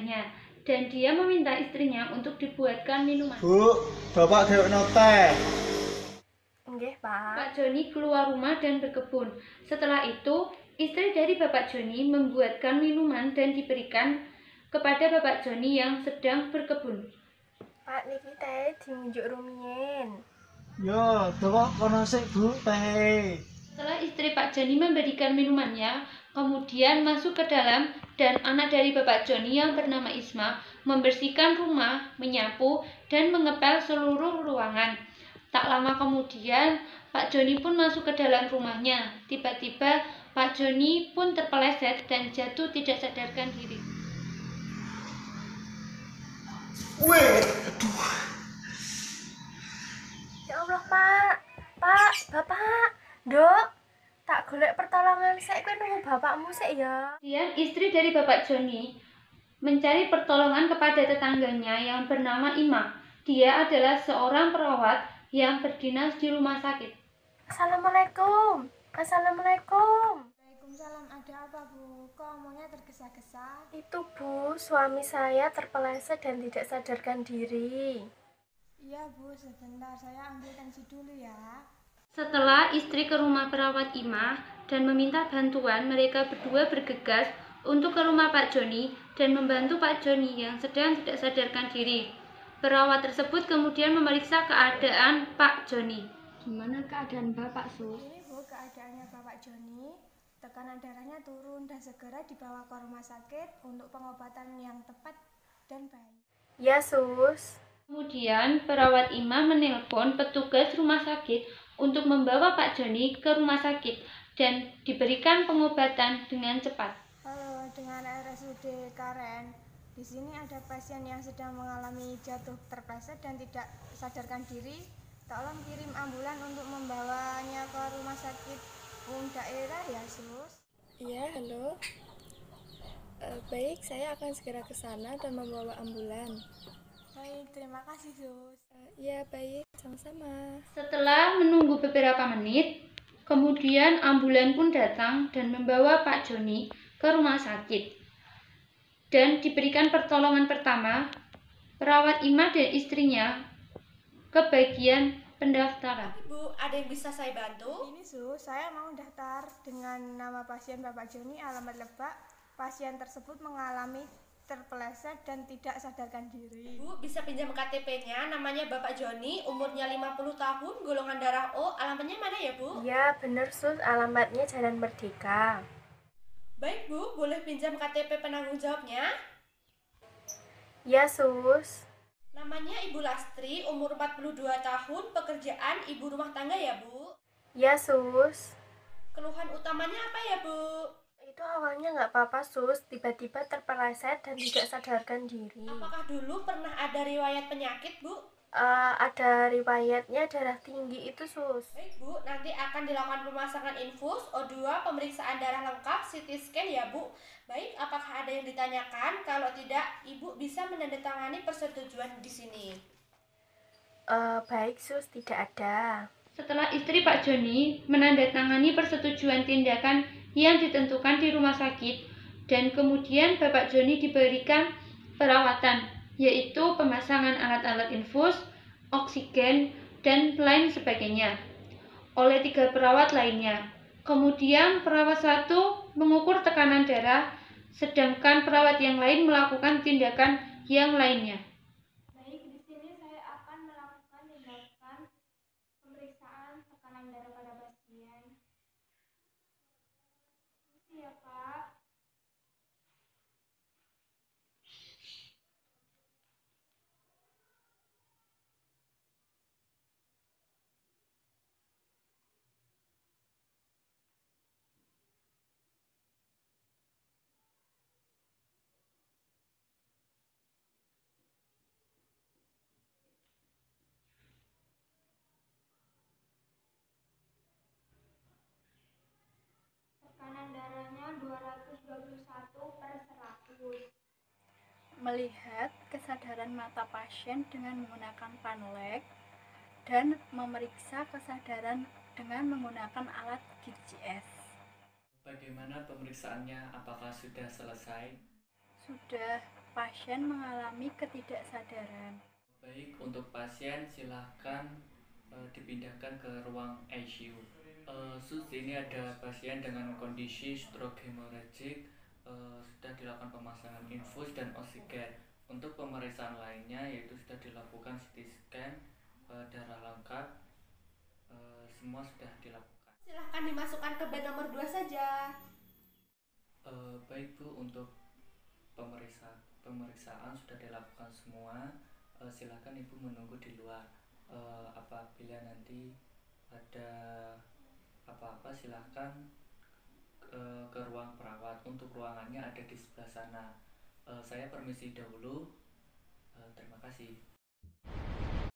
keadaannya dan dia meminta istrinya untuk dibuatkan minuman. Bu, Bapak dhewekno teh. Nggih, Pak. Pak Joni keluar rumah dan berkebun. Setelah itu, istri dari Bapak Joni membuatkan minuman dan diberikan kepada Bapak Joni yang sedang berkebun. Pak, niki teh diunjuk rumiyin. Yo, delok kono sik, Bu, teh. Setelah istri Pak Joni memberikan minumannya, kemudian masuk ke dalam dan anak dari Bapak Joni yang bernama Isma membersihkan rumah, menyapu, dan mengepel seluruh ruangan. Tak lama kemudian, Pak Joni pun masuk ke dalam rumahnya. Tiba-tiba, Pak Joni pun terpeleset dan jatuh tidak sadarkan diri. Weh, Ya Allah, Pak. Pak, Bapak. Dok, tak golek pertolongan sik kowe nunggu bapakmu sik ya. Kemudian istri dari Bapak Joni mencari pertolongan kepada tetangganya yang bernama Ima. Dia adalah seorang perawat yang berdinas di rumah sakit. Assalamualaikum. Assalamualaikum. Waalaikumsalam, ada apa Bu? Kok omongnya tergesa-gesa? Itu Bu, suami saya terpeleset dan tidak sadarkan diri. Iya Bu, sebentar saya ambil tensi dulu ya. Setelah istri ke rumah perawat Ima dan meminta bantuan, mereka berdua bergegas untuk ke rumah Pak Joni dan membantu Pak Joni yang sedang tidak sadarkan diri. Perawat tersebut kemudian memeriksa keadaan Pak Joni. Gimana keadaan Bapak, Sus? Ini Bu, keadaannya Bapak Joni. Tekanan darahnya turun dan segera dibawa ke rumah sakit untuk pengobatan yang tepat dan baik. Ya, Sus. Kemudian perawat Ima menelpon petugas rumah sakit untuk membawa Pak Joni ke rumah sakit dan diberikan pengobatan dengan cepat. Halo, dengan RSUD Karen. Di sini ada pasien yang sedang mengalami jatuh terpleset dan tidak sadarkan diri. Tolong kirim ambulan untuk membawanya ke rumah sakit umum daerah ya, Sus. Iya, halo. Baik, saya akan segera ke sana dan membawa ambulan. Baik, terima kasih, Sus. Iya, baik, sama-sama. Setelah menunggu beberapa menit, kemudian ambulan pun datang dan membawa Pak Joni ke rumah sakit. Dan diberikan pertolongan pertama, perawat Ima dan istrinya ke bagian pendaftaran. Bu, ada yang bisa saya bantu? Ini Sus, saya mau daftar dengan nama pasien Bapak Joni, alamat Lebak. Pasien tersebut mengalami terpeleset dan tidak sadarkan diri. Bu, bisa pinjam KTP-nya, namanya Bapak Joni, umurnya 50 tahun, golongan darah O, alamatnya mana ya Bu? Iya, benar Sus, alamatnya Jalan Merdeka. Baik Bu, boleh pinjam KTP penanggung jawabnya? Ya, Sus. Namanya Ibu Lastri, umur 42 tahun, pekerjaan ibu rumah tangga ya Bu? Ya, Sus. Keluhan utamanya apa ya Bu? Itu awalnya nggak apa-apa, Sus. Tiba-tiba terpeleset dan tidak sadarkan diri. Apakah dulu pernah ada riwayat penyakit Bu? Ada riwayatnya darah tinggi itu, Sus. Baik Bu, nanti akan dilakukan pemasangan infus, O2, pemeriksaan darah lengkap, CT scan ya Bu. Baik, apakah ada yang ditanyakan? Kalau tidak, Ibu bisa menandatangani persetujuan di sini. Baik, Sus, tidak ada. Setelah istri Pak Joni menandatangani persetujuan tindakan yang ditentukan di rumah sakit, dan kemudian Bapak Joni diberikan perawatan, yaitu pemasangan alat-alat infus, oksigen, dan lain sebagainya oleh 3 perawat lainnya. Kemudian perawat satu mengukur tekanan darah, sedangkan perawat yang lain melakukan tindakan yang lainnya. Baik, di sini saya akan melakukan tindakan pemeriksaan tekanan darah pada pasien. Terima ya Pak. Tekanan darahnya 221/100. Melihat kesadaran mata pasien dengan menggunakan panlek dan memeriksa kesadaran dengan menggunakan alat GPS. Bagaimana pemeriksaannya? Apakah sudah selesai? Sudah, pasien mengalami ketidaksadaran. Baik, untuk pasien silahkan dipindahkan ke ruang ICU. Ini ada pasien dengan kondisi stroke hemorrhagic, sudah dilakukan pemasangan infus dan oksigen. Untuk pemeriksaan lainnya yaitu sudah dilakukan CT scan, darah lengkap, semua sudah dilakukan. Silahkan dimasukkan ke bed nomor 2 saja. Baik Bu, untuk pemeriksaan sudah dilakukan semua. Silakan Ibu menunggu di luar. Apabila nanti ada apa-apa silahkan ke ruang perawat. Untuk ruangannya ada di sebelah sana. Saya permisi dahulu. Terima kasih.